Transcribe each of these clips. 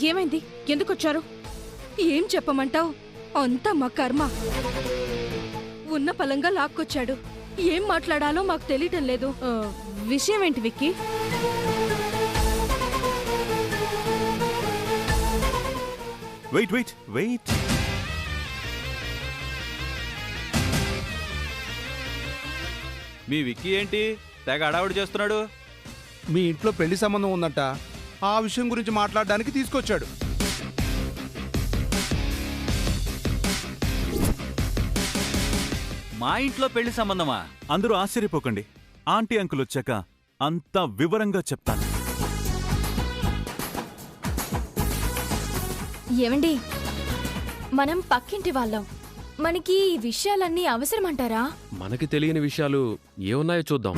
ఏమైంది? ఎందుకొచ్చారు? ఏం చెప్పమంటావు? అంతా మా కర్మ. ఉన్న పలంగా లాక్కొచ్చాడు. ఏం మాట్లాడాలో మాకు తెలియటం లేదు. విషయం ఏంటి విక్కీ? Wait wait wait. మీ విక్కీ ఏంటి తెగ అడావుడి చేస్తున్నాడు? మీ ఇంట్లో పెళ్లి సంబంధం ఉందంట, ఆ విషయం గురించి మాట్లాడడానికి తీసుకొచ్చాడు. మా ఇంట్లో పెళ్లి సంబంధమా? అందరూ ఆశ్చర్యపోకండి. ఆంటీ అంకుల్ వచ్చాక అంతా వివరంగా చెప్తాను. ఏమండి, మనం పక్కింటి వాళ్ళం. మనకి ఈ విషయాలన్నీ అవసరమంటారా? మనకి తెలియని విషయాలు ఏమున్నాయో చూద్దాం.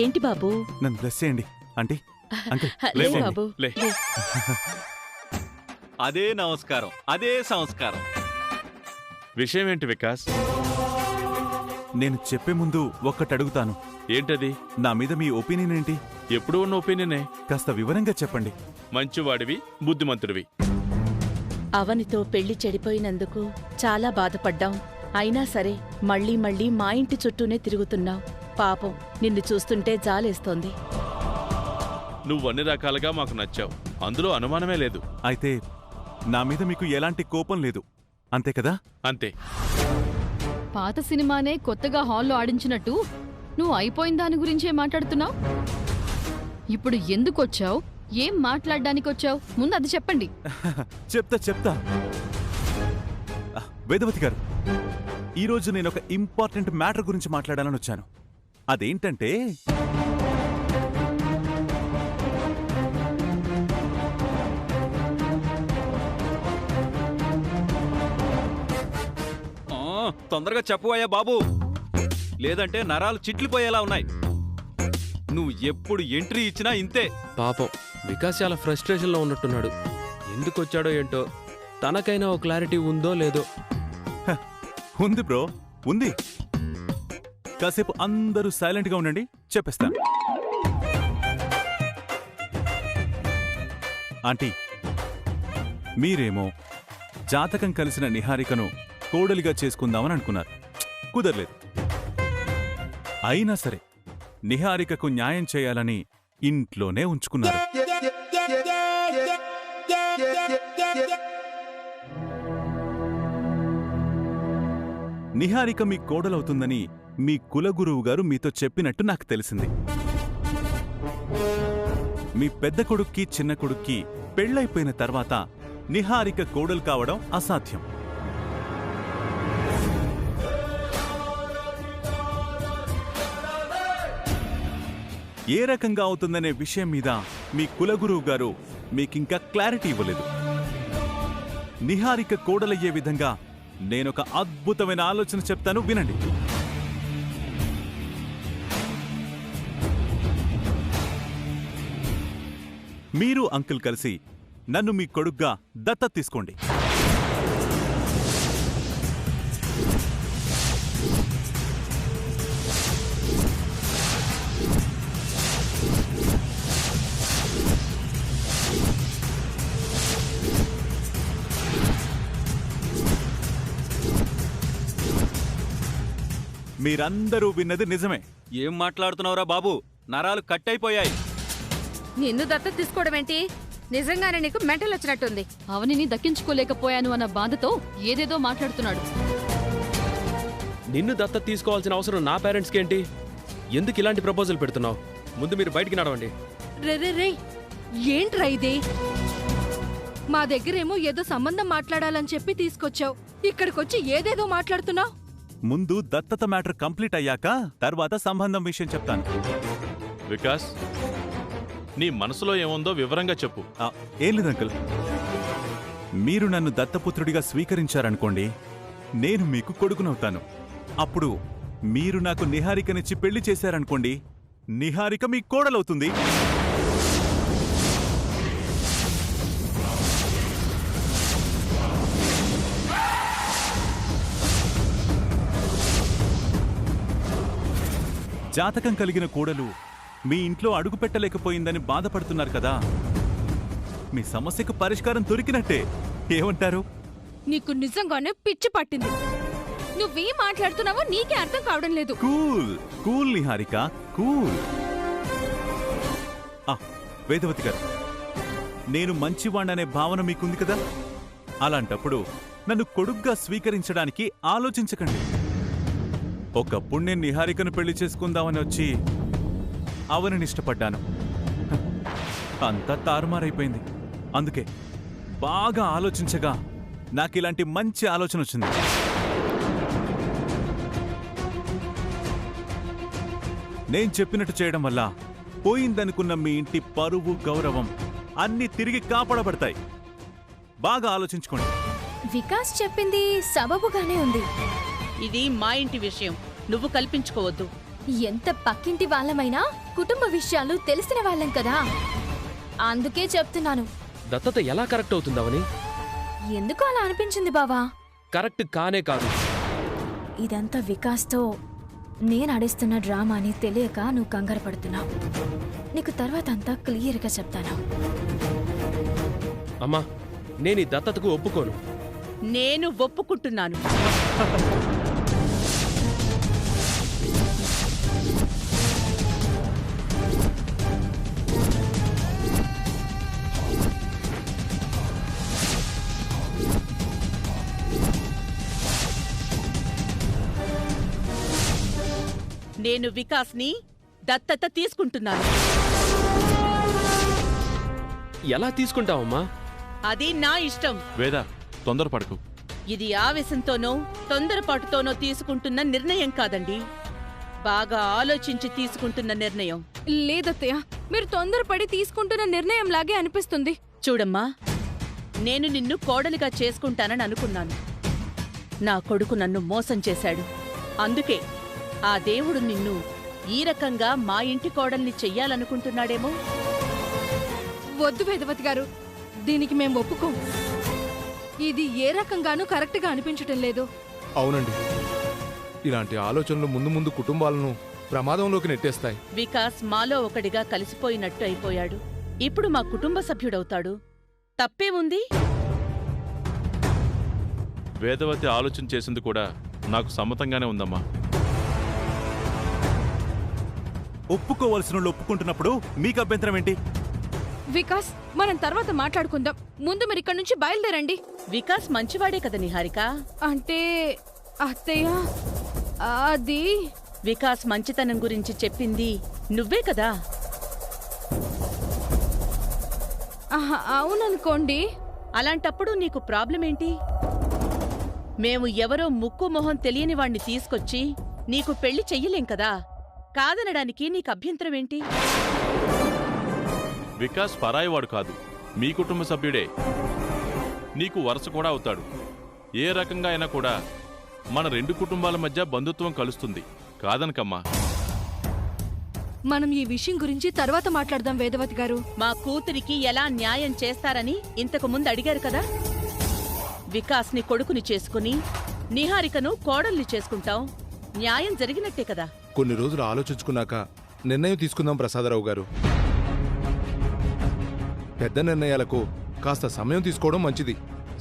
ఏంటి బాబు? నన్ను బ్లెస్ చేయండి ఆంటీ అంకుల్. లే బాబు, లే. అదే నమస్కారం, అదే సంస్కారం. విషయం ఏంటి వికాస్? నేను చెప్పే ముందు ఒక్కటి అడుగుతాను. ఏంటది? నా మీద మీ ఒపీనియన్ ఏంటి? ఎప్పుడు ఉన్న ఒపీనియనే. కాస్త వివరంగా చెప్పండి. మంచివాడివి, బుద్ధిమంతుడివి. అవనితో పెళ్లి చెడిపోయినందుకు చాలా బాధపడ్డాం. అయినా సరే మళ్ళీ మళ్ళీ మా ఇంటి చుట్టూనే తిరుగుతున్నావు. పాపం, నిన్ను చూస్తుంటే జాలేస్తోంది. నువ్వన్ని రకాలుగా మాకు నచ్చావు, అందులో అనుమానమే లేదు. అయితే నా మీద మీకు ఎలాంటి కోపం లేదు, అంతే కదా? అంతే. పాత సినిమానే కొత్తగా హాల్లో ఆడించినట్టు నువ్వు అయిపోయిన దాని గురించే మాట్లాడుతున్నావు. ఇప్పుడు ఎందుకొచ్చావు? ఏం మాట్లాడడానికొచ్చావు? ముందు అది చెప్పండి. చెప్తా. వేదవతి గారు, ఈరోజు నేను ఒక ఇంపార్టెంట్ మ్యాటర్ గురించి మాట్లాడాలని వచ్చాను. అదేంటంటే, తొందరగా చెప్పవయ్యా బాబు, లేదంటే నరాలు చిట్లిపోయేలా ఉన్నాయి. నువ్వు ఎప్పుడు ఎంట్రీ ఇచ్చినా ఇంతే. పాపం వికాస్ చాలా ఫ్రస్ట్రేషన్లో ఉన్నట్టున్నాడు. ఎందుకొచ్చాడో ఏంటో. తనకైనా ఓ క్లారిటీ ఉందో లేదో. ఉంది బ్రో, ఉంది. కాసేపు అందరూ సైలెంట్గా ఉండండి, చెప్పేస్తాను. ఆంటీ, మీరేమో జాతకం కలిసిన నిహారికను కోడలిగా చేసుకుందామని అనుకున్నారు. కుదరలేదు. అయినా సరే నిహారికకు న్యాయం చేయాలని ఇంట్లోనే ఉంచుకున్నారు. నిహారిక మీ కోడలవుతుందని మీ కులగురువు గారు మీతో చెప్పినట్టు నాకు తెలిసింది. మీ పెద్ద కొడుక్కి చిన్న కొడుక్కి పెళ్లైపోయిన తర్వాత నిహారిక కోడలు కావడం అసాధ్యం. ఏ రకంగా అవుతుందనే విషయం మీద మీ కులగురువు గారు మీకింకా క్లారిటీ ఇవ్వలేదు. నిహారిక కోడలయ్యే విధంగా నేనొక అద్భుతమైన ఆలోచన చెప్తాను, వినండి. మీరు అంకుల్ కలిసి నన్ను మీ కొడుగ్గా దత్తత తీసుకోండి. మీరందరూ విన్నది నిజమే. ఏం మాట్లాడుతున్నావురా బాబు? నరాలు కట్టయిపోయాయి. నిన్ను దత్తత తీసుకోవడం ఏంటి? నిజంగానే నీకు మెంటల్ వచ్చినట్టుంది. అవనిని దక్కించుకోలేకపోయాను అన్న బాధతో ఏదేదో మాట్లాడుతున్నాడు. నిన్ను దత్తత తీసుకోవాల్సిన అవసరం నా పేరెంట్స్కేంటి? ఎందుకు ఇలాంటి ప్రపోజల్ పెడుతున్నావు? ముందు మీరు బయటికి నడవండి. రే, ఏంట్రా ఇది? మా దగ్గరేమో ఏదో సంబంధం మాట్లాడాలని చెప్పి తీసుకొచ్చావు. ఇక్కడికొచ్చి ఏదేదో మాట్లాడుతున్నావు. ముందు దత్తత మ్యాటర్ కంప్లీట్ అయ్యాక తర్వాత సంబంధం విషయం చెప్తాను. వికాస్, నీ మనసులో ఏముందో వివరంగా చెప్పు. ఏం లేదు అంకుల్, మీరు నన్ను దత్తపుత్రుడిగా స్వీకరించారనుకోండి, నేను మీకు కొడుకునవుతాను. అప్పుడు మీరు నాకు నిహారికనిచ్చి పెళ్లి చేశారనుకోండి, నిహారిక మీ కోడలవుతుంది. జాతకం కలిగిన కోడలు మీ ఇంట్లో అడుగు పెట్టలేకపోయిందని బాధపడుతున్నారు కదా. మీ సమస్యకు పరిష్కారం దొరికినట్టే. ఏమంటారు? నీకు నిజంగానే పిచ్చి పట్టింది. నువ్వేం మాట్లాడుతున్నావో నీకే అర్థం కావడం లేదు. Cool cool Niharika, cool. Vedavathi గారు, నేను మంచివాణ్ణనే భావన మీకుంది కదా. అలాంటప్పుడు నన్ను కొడుగ్గా స్వీకరించడానికి ఆలోచించకండి. ఒకప్పుడు నేను నిహారికను పెళ్లి చేసుకుందామని వచ్చి అవనిని ఇష్టపడ్డాను. అంతా తారుమారైపోయింది. అందుకే బాగా ఆలోచించగా నాకిలాంటి మంచి ఆలోచన వచ్చింది. నేను చెప్పినట్టు చేయడం వల్ల పోయిందనుకున్న మీ ఇంటి పరువు, గౌరవం అన్నీ తిరిగి కాపాడబడతాయి. బాగా ఆలోచించుకోండి. వికాస్ చెప్పింది సబబుగానే ఉంది. ఇది మా ఇంటి విషయం, నువ్వు కల్పించుకోవద్దు. ఎంత పక్కింటి వాళ్ళమైనా కుటుంబ విషయాలు తెలిసిన వాళ్ళం కదా, అందుకే చెప్తున్నాను. దత్తత ఎలా కరెక్ట్ అవుతుందవని? ఎందుకు అలా అనిపించింది బావా? కరెక్ట్ కానే కాదు. ఇదంతా వికాస్తో నేను ఆడిస్తున్న డ్రామా అని తెలియక నువ్వు కంగారు పడుతున్నావు. నీకు తర్వాత అంతా క్లియర్గా చెప్తాను. అమ్మా, నేను ఈ దత్తతకు ఒప్పుకోను. నేను ఒప్పుకుంటున్నాను. నేను వికాస్ని దత్తత తీసుకుంటున్నాను. ఎలా తీసుకుంటావమ్మా? అది నా ఇష్టం. వేద, తొందరపడకు. ఇది ఆవేశంతోనో తొందరపాటుతోనో తీసుకుంటున్న నిర్ణయం కాదండి, బాగా ఆలోచించి తీసుకుంటున్న నిర్ణయం. లేదత్తయ్య, మీరు తొందరపడి తీసుకుంటున్న నిర్ణయం లాగే అనిపిస్తుంది. చూడమ్మా, నేను నిన్ను కోడలిగా చేసుకుంటానని అనుకున్నాను. నా కొడుకు నన్ను మోసం చేశాడు. అందుకే ఆ దేవుడు నిన్ను ఈ రకంగా మా ఇంటి కోడల్ని చెయ్యాలనుకుంటున్నాడేమో. వద్దు వేదవతి గారు, దీనికి మేం ఒప్పుకోం. ఇది ఏ రకంగానూ కరెక్ట్గా అనిపించటం లేదు. అవునండి, ఇలాంటి ఆలోచనలు ముందు ముందు కుటుంబాలను ప్రమాదంలోకి నెట్టేస్తాయి. వికాస్ మాలో ఒకడిగా కలిసిపోయినట్టు అయిపోయాడు. ఇప్పుడు మా కుటుంబ సభ్యుడవుతాడు. తప్పేముంది? వేదవతి ఆలోచన చేసింది కూడా నాకు సమ్మతంగానే ఉందమ్మా. ఒప్పుకోవలసిన వాళ్ళు ఒప్పుకుంటున్నప్పుడు మీకు అభ్యంతరం ఏంటి? వికాస్, మనం తర్వాత మాట్లాడుకుందాం. ముందు మీరు ఇక్కడి నుంచి బయలుదేరండి. వికాస్ మంచివాడే కదా నిహారిక. అంటే అత్తయ్య, అది వికాస్ మంచితనం గురించి చెప్పింది నువ్వే కదా. అవుననుకోండి. అలాంటప్పుడు నీకు ప్రాబ్లం ఏంటి? మేము ఎవరో ముక్కు మొహం తెలియని వాణ్ణి తీసుకొచ్చి నీకు పెళ్లి చెయ్యలేం కదా. కాదనడానికి నీకు అభ్యంతరమేంటి? వికాస్ పరాయివాడు కాదు, మీ కుటుంబ సభ్యుడే. నీకు వరుస కూడా అవుతాడు. ఏ రకంగా అయినా కూడా మన రెండు కుటుంబాల మధ్య బంధుత్వం కలుస్తుంది. కాదనకమ్మా. మనం ఈ విషయం గురించి తర్వాత మాట్లాడదాం వేదవతి గారు. మా కూతురికి ఎలా న్యాయం చేస్తారని ఇంతకు ముందు అడిగారు కదా. వికాస్ని కొడుకుని చేసుకుని నిహారికను కోడల్ని చేసుకుంటాం. న్యాయం జరిగినట్టే కదా. కొన్ని రోజులు ఆలోచించుకున్నాక నిర్ణయం తీసుకుందాం ప్రసాదరావు గారు. పెద్ద నిర్ణయాలకు కాస్త సమయం తీసుకోవడం మంచిది.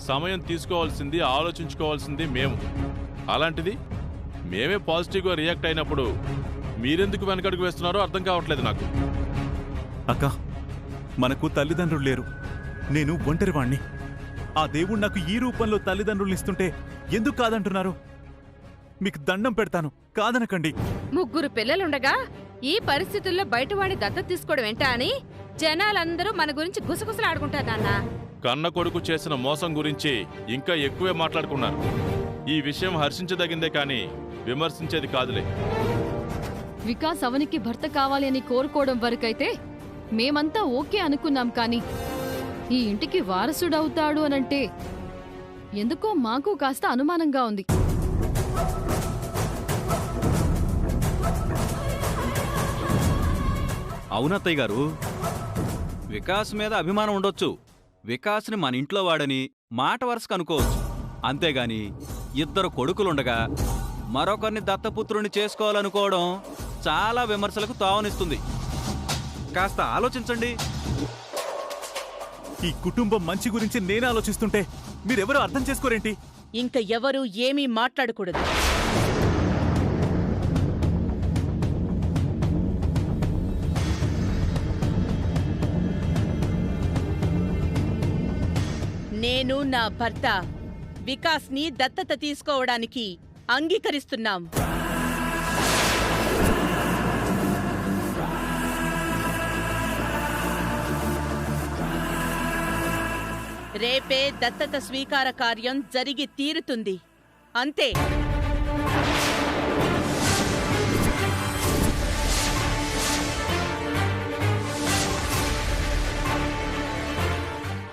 సమయం తీసుకోవాల్సింది, ఆలోచించుకోవాల్సింది మేము. అలాంటిది మేమే పాజిటివ్గా రియాక్ట్ అయినప్పుడు మీరెందుకు వెనకడుగు వేస్తున్నారో అర్థం కావట్లేదు నాకు. అక్క, మనకు తల్లిదండ్రులు లేరు. నేను ఒంటరివాణ్ణి. ఆ దేవుడు నాకు ఈ రూపంలో తల్లిదండ్రులు ఇస్తుంటే ఎందుకు కాదంటున్నారు? మీకు దండం పెడతాను, కాదనకండి. ముగ్గురు పిల్లలుండగా ఈ పరిస్థితుల్లో బయటవాడి దత్తత తీసుకోవడం ఏంటా అని జనాలందరూ మన గురించి గుసగుసలాడుకుంటారు నాన్న. కన్న కొడుకు చేసిన మోసం గురించి ఇంకా ఎక్కువే మాట్లాడుకున్నారు. ఈ విషయం హర్షించదగిందే కానీ విమర్శించేది కాదులే. వికాస్ అవనికి భర్త కావాలి అని కోరుకోవడం వరకైతే మేమంతా ఓకే అనుకున్నాం, కానీ ఈ ఇంటికి వారసుడవుతాడు అనంటే ఎందుకో మాకు కాస్త అనుమానంగా ఉంది. అవునత్తయ్య గారు, వికాస్ మీద అభిమానం ఉండొచ్చు. వికాస్ని మన ఇంట్లో వాడని మాట వరుసకు అనుకోవచ్చు. అంతేగాని ఇద్దరు కొడుకులుండగా మరొకరిని దత్తపుత్రుని చేసుకోవాలనుకోవడం చాలా విమర్శలకు తావునిస్తుంది. కాస్త ఆలోచించండి. ఈ కుటుంబం మంచి గురించి నేను ఆలోచిస్తుంటే మీరెవరూ అర్థం చేసుకోరేంటి? ఇంక ఎవరూ ఏమీ మాట్లాడకూడదు. నేను నా భర్త వికాస్ని దత్తత తీసుకోవడానికి అంగీకరిస్తున్నాం. రేపే దత్తత స్వీకార కార్యం జరిగి తీరుతుంది. అంతే.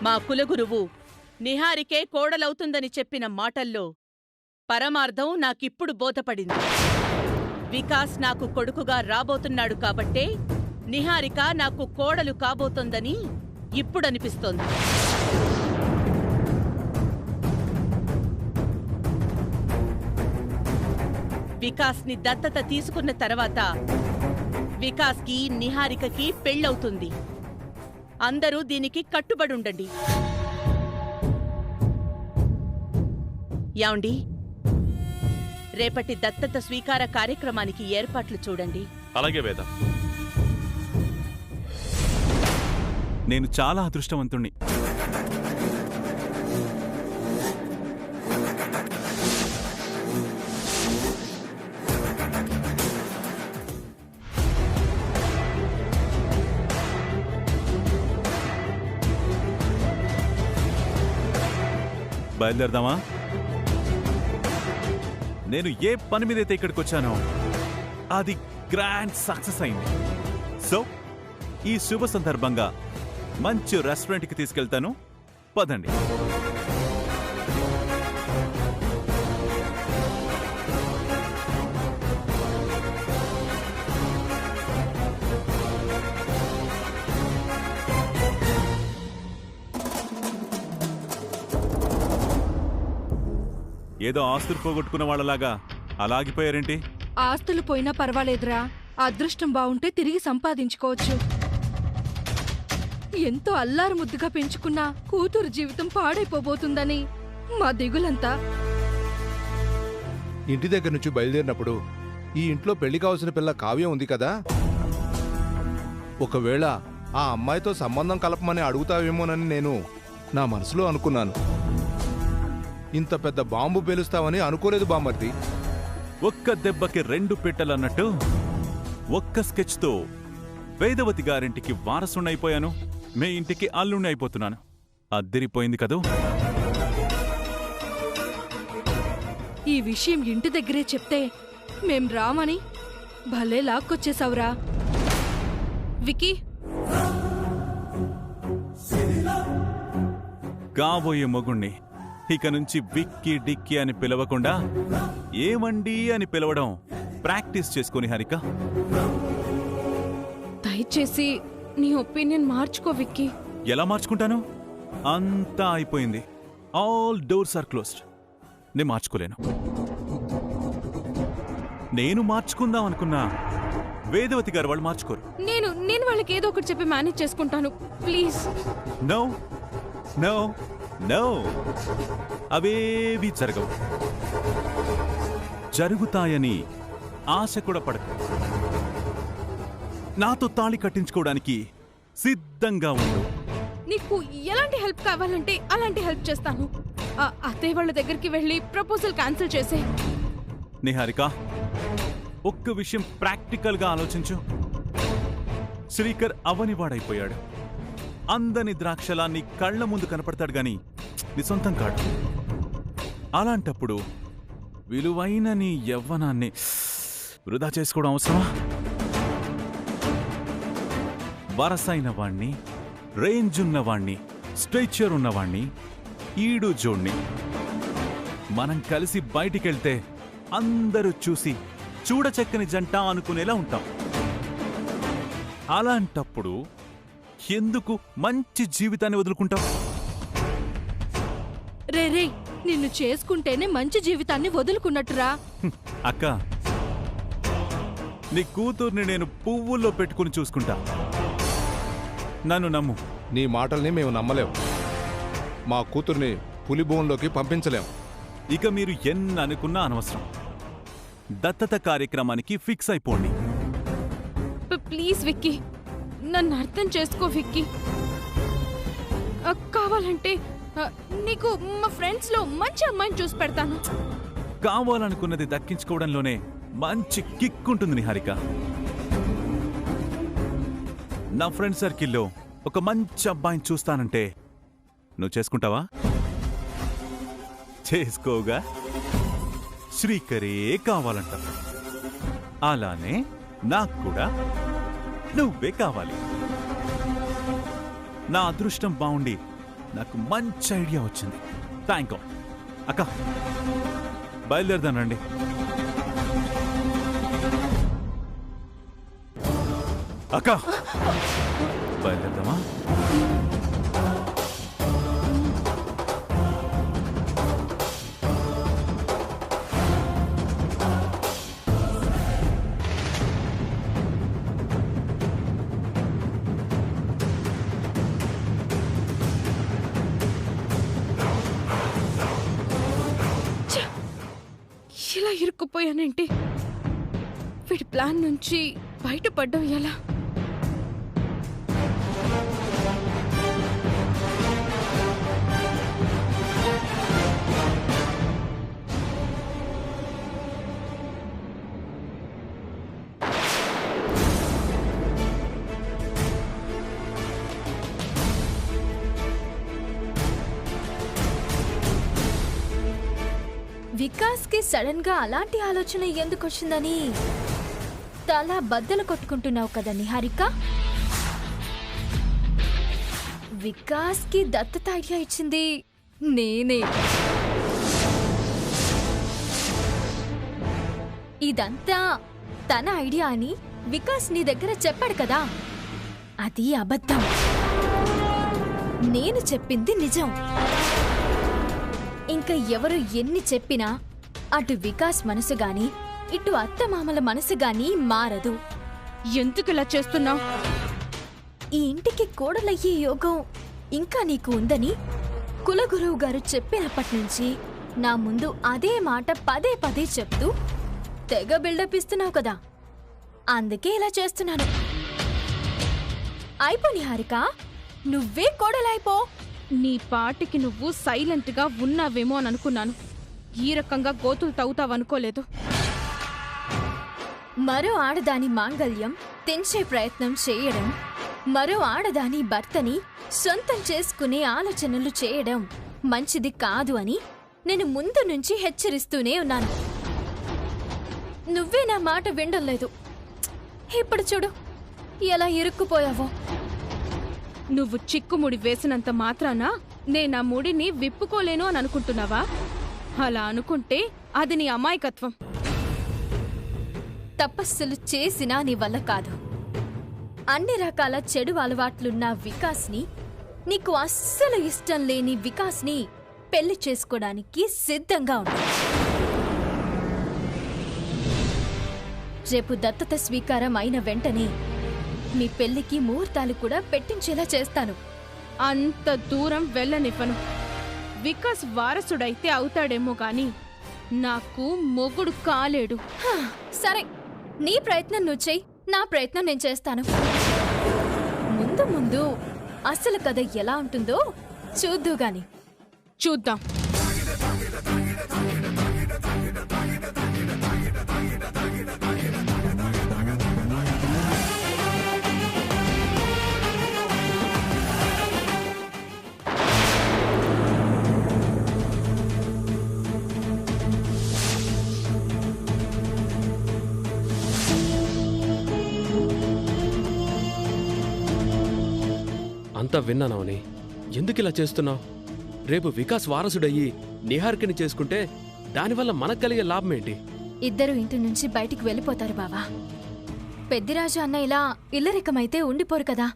మా కులగురువు నిహారికే కోడలవుతుందని చెప్పిన మాటల్లో పరమార్థం నాకిప్పుడు బోధపడింది. వికాస్ నాకు కొడుకుగా రాబోతున్నాడు కాబట్టే నిహారిక నాకు కోడలు కాబోతోందని ఇప్పుడనిపిస్తోంది. వికాస్ని దత్తత తీసుకున్న తర్వాత వికాస్కి నిహారికకి పెళ్ళవుతుంది. అందరూ దీనికి కట్టుబడుండండి. యాండి, రేపటి దత్తత స్వీకార కార్యక్రమానికి ఏర్పాట్లు చూడండి. అలాగే వేద. నేను చాలా అదృష్టవంతుణ్ణి. బయలుదేరదామా? నేను ఏ పని మీదైతే ఇక్కడికి వచ్చానో అది గ్రాండ్ సక్సెస్ అయింది. సో ఈ శుభ సందర్భంగా మంచి రెస్టారెంట్కి తీసుకెళ్తాను. పదండి. ఏదో ఆస్తులు పోగొట్టుకున్న వాళ్ళలాగా అలాగిపోయారేంటి? ఆస్తులు పోయినా పర్వాలేదురా, అదృష్టం బావుంటే తిరిగి సంపాదించుకోవచ్చు. ఎంతో అల్లారు ముద్దుగా పెంచుకున్న కూతురు జీవితం పాడైపోబోతుందని మా దిగులంతా. ఇంటి దగ్గర నుంచి బయలుదేరినప్పుడు ఈ ఇంట్లో పెళ్లి కావాల్సిన పిల్ల కావ్య ఉంది కదా, ఒకవేళ ఆ అమ్మాయితో సంబంధం కలపమని అడుగుతావేమోనని నేను నా మనసులో అనుకున్నాను. ఇంత పెద్ద బాంబు పేలుస్తావని అనుకోలేదు బామ్మర్ది. ఒక్క దెబ్బకి రెండు పెట్టెలన్నట్టు ఒక్క స్కెచ్తో వేదవతి గారింటికి వారసున్నైపోయాను. మీ ఇంటికి అల్లుణ్ణి అయిపోతున్నాను. అద్దరిపోయింది కదూ. ఈ విషయం ఇంటి దగ్గరే చెప్తే మేం రామని భలే లాక్కొచ్చేసావురా. వికీ, కాబోయే మొగుణ్ణి ఇక నుంచి విక్కీ డిక్కీ అని పిలవకుండా ఏమండి అని పిలవడం ప్రాక్టీస్ చేసుకుని హరిక. దయచేసి నీ ఒపీనియన్ మార్చుకో విక్కీ. ఎలా మార్చుకుంటాను? అంతా అయిపోయింది. All doors are closed. నేను మార్చుకోలేను. నేను మార్చుకుందాం అనుకున్నా వేదవతి గారు వాళ్ళు మార్చుకోరు. నేను వాళ్ళకి ఏదో ఒకటి చెప్పి మేనేజ్ చేసుకుంటాను. ప్లీజ్. నో నో నో, అవేవీ జరగవు. జరుగుతాయని ఆశ కూడా పడకు. నాతో తాళి కట్టించుకోవడానికి సిద్ధంగా ఉండు. నీకు ఎలాంటి హెల్ప్ కావాలంటే అలాంటి హెల్ప్ చేస్తాను. అత్తయ్య వాళ్ళ దగ్గరికి వెళ్ళి ప్రపోజల్ క్యాన్సిల్ చేసే. నిహారిక, ఒక్క విషయం ప్రాక్టికల్ గా ఆలోచించు. శ్రీకర్ అవనివాడైపోయాడు. అందని ద్రాక్షలా నీ కళ్ల ముందు కనపడతాడు గాని నీ సొంతం కాడు. అలాంటప్పుడు విలువైన నీ యవ్వనాన్ని వృధా చేసుకోవడం అవసరమా? వరసైన వాణ్ణి, రేంజ్ ఉన్నవాణ్ణి, స్ట్రెచర్ ఉన్నవాణ్ణి, ఈడు జోడ్ని మనం కలిసి బయటికెళ్తే అందరూ చూసి చూడచక్కని జంట అనుకునేలా ఉంటాం. అలాంటప్పుడు ఎందుకు మంచి జీవితాన్ని వదులుకుంటావు? రే నిన్ను చేసుకుంటేనే మంచి జీవితాన్ని వదులుకున్నట్టురా. అక్క, నీ కూతుర్ని నేను పువ్వుల్లో పెట్టుకుని చూసుకుంటా. నన్ను నమ్ము. నీ మాటల్ని మేము నమ్మలేం. మా కూతుర్ని పులిబోన్లోకి పంపించలేం. ఇక మీరు ఎన్ని అనుకున్నా అనవసరం. దత్తత కార్యక్రమానికి ఫిక్స్ అయిపోండి. ప్లీజ్ విక్కీ, నన్ను అర్థం చేసుకో విక్కీ. కావాలంటే నీకు మా ఫ్రెండ్స్ లో మంచి అమ్మాయిని చూసి పెడతాను. కావాలనుకున్నది దక్కించుకోవడంలోనే మంచి కిక్ ఉంటుంది నిహారిక. నా ఫ్రెండ్ సర్కిల్లో ఒక మంచి అబ్బాయిని చూస్తానంటే నువ్వు చేసుకుంటావా? చేసుకోగా. శ్రీకరే కావాలంట. అలానే నాకు కూడా నువ్వే కావాలి. నా అదృష్టం బాగుండి నాకు మంచి ఐడియా వచ్చింది. థ్యాంక్ యూ అక్క. బయలుదేరదానండి. అక్క, బయలుదేరదామా? ఇలా ఇరుక్కుపోయానేంటి? వీడి ప్లాన్ నుంచి బయటపడ్డం ఎలా? వికాస్ కి సడన్ గా అలాంటి ఆలోచన ఎందుకొచ్చిందని తల బద్దలు కొట్టుకుంటున్నావు కదా నిహారిక. వికాస్ కి దత్తత ఐడియా ఇచ్చింది నేనే. ఇదంతా తన ఐడియా అని వికాస్ నీ దగ్గర చెప్పాడు కదా, అది అబద్ధం. నేను చెప్పింది నిజం. ఇంకా ఎవరు ఎన్ని చెప్పినా అటు వికాస్ మనసు గాని ఇటు అత్తమామల మనసు గాని మారదు. ఎందుకు ఇలా చేస్తున్నావు? ఈ ఇంటికి కోడలయ్యే యోగం ఇంకా నీకు ఉందని కులగురువు గారు చెప్పినప్పటి నుంచి నా ముందు అదే మాట పదే పదే చెప్తూ తెగ బిల్డప్ ఇస్తున్నావు కదా, అందుకే ఇలా చేస్తున్నాను. అయిపో నిహారిక, నువ్వే కోడలైపో. నీ పాటికి నువ్వు సైలెంట్ గా ఉన్నావేమో అని అనుకున్నాను. ఈ రకంగా గోతులు తవ్వుతావనుకోలేదు. మరో ఆడదాని మాంగల్యం తెంచే ప్రయత్నం చేయడం, మరో ఆడదాని భర్తని సొంతం చేసుకునే ఆలోచనలు చేయడం మంచిది కాదు అని నేను ముందు నుంచి హెచ్చరిస్తూనే ఉన్నాను. నువ్వే నా మాట వినడం లేదు. ఇప్పుడు చూడు ఎలా ఇరుక్కుపోయావో. నువ్వు చిక్కుముడి వేసినంత మాత్రాన నేనా ముడిని విప్పుకోలేను అని అనుకుంటున్నావా? అలా అనుకుంటే అది నీ అమాయకత్వం. తపస్సులు చేసినా నీ వల్ల కాదు. అన్ని రకాల చెడు అలవాట్లున్న వికాస్ని, నీకు అస్సలు ఇష్టం లేని వికాస్ని పెళ్లి చేసుకోవడానికి సిద్ధంగా ఉన్నా. రేపు దత్తత స్వీకారం అయిన వెంటనే మీ పెళ్లికి ముహూర్తాలు కూడా పెట్టించేలా చేస్తాను. అంత దూరం వెళ్ళనివ్వను. వికాస్ వారసుడైతే అవుతాడేమో గాని నాకు మొగుడు కాలేడు. సరే, నీ ప్రయత్నం నువ్వు చెయ్యి, నా ప్రయత్నం నేను చేస్తాను. ముందు ముందు అసలు కథ ఎలా ఉంటుందో చూద్దుగాని. చూద్దాం. అంతా విన్నానవని, ఎందుకిలా చేస్తున్నావు? రేపు వికాస్ వారసుడయ్యి నిహారికని చేసుకుంటే దానివల్ల మనకు కలిగే లాభమేంటి? ఇద్దరు ఇంటి నుంచి బయటికి వెళ్ళిపోతారు బావా. పెద్దిరాజు అన్న ఇలా ఇల్లరికమైతే ఉండిపోరు కదా.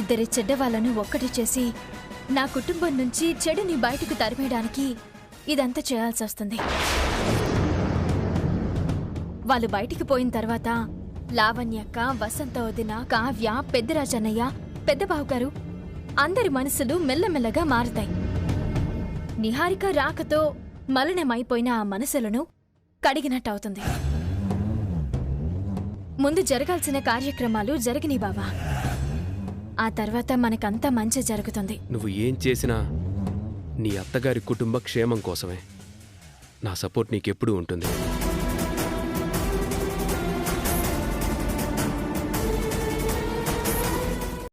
ఇద్దరి చెడ్డవాళ్లను ఒక్కటి చేసి నా కుటుంబం నుంచి చెడుని బయటకు తరిమేయడానికి ఇదంతా చేయాల్సి వస్తుంది. వాళ్ళు బయటికి పోయిన తర్వాత లావణ్యక్క, వసంత వదిన, కావ్య, పెద్దరాజన్నయ్య, పెద్ద బావుగారు అందరి మనసులు మెల్లమెల్లగా మారుతాయి. నిహారిక రాకతో మలినమైపోయిన ఆ మనసులను కడిగినట్టవుతుంది. ముందు జరగాల్సిన కార్యక్రమాలు జరిగినాయి బావా. ఆ తర్వాత మనకంతా మంచి జరుగుతుంది. నువ్వు ఏం చేసినా నీ అత్తగారి కుటుంబ క్షేమం కోసమే. నా సపోర్ట్ నీకెప్పుడూ ఉంటుంది.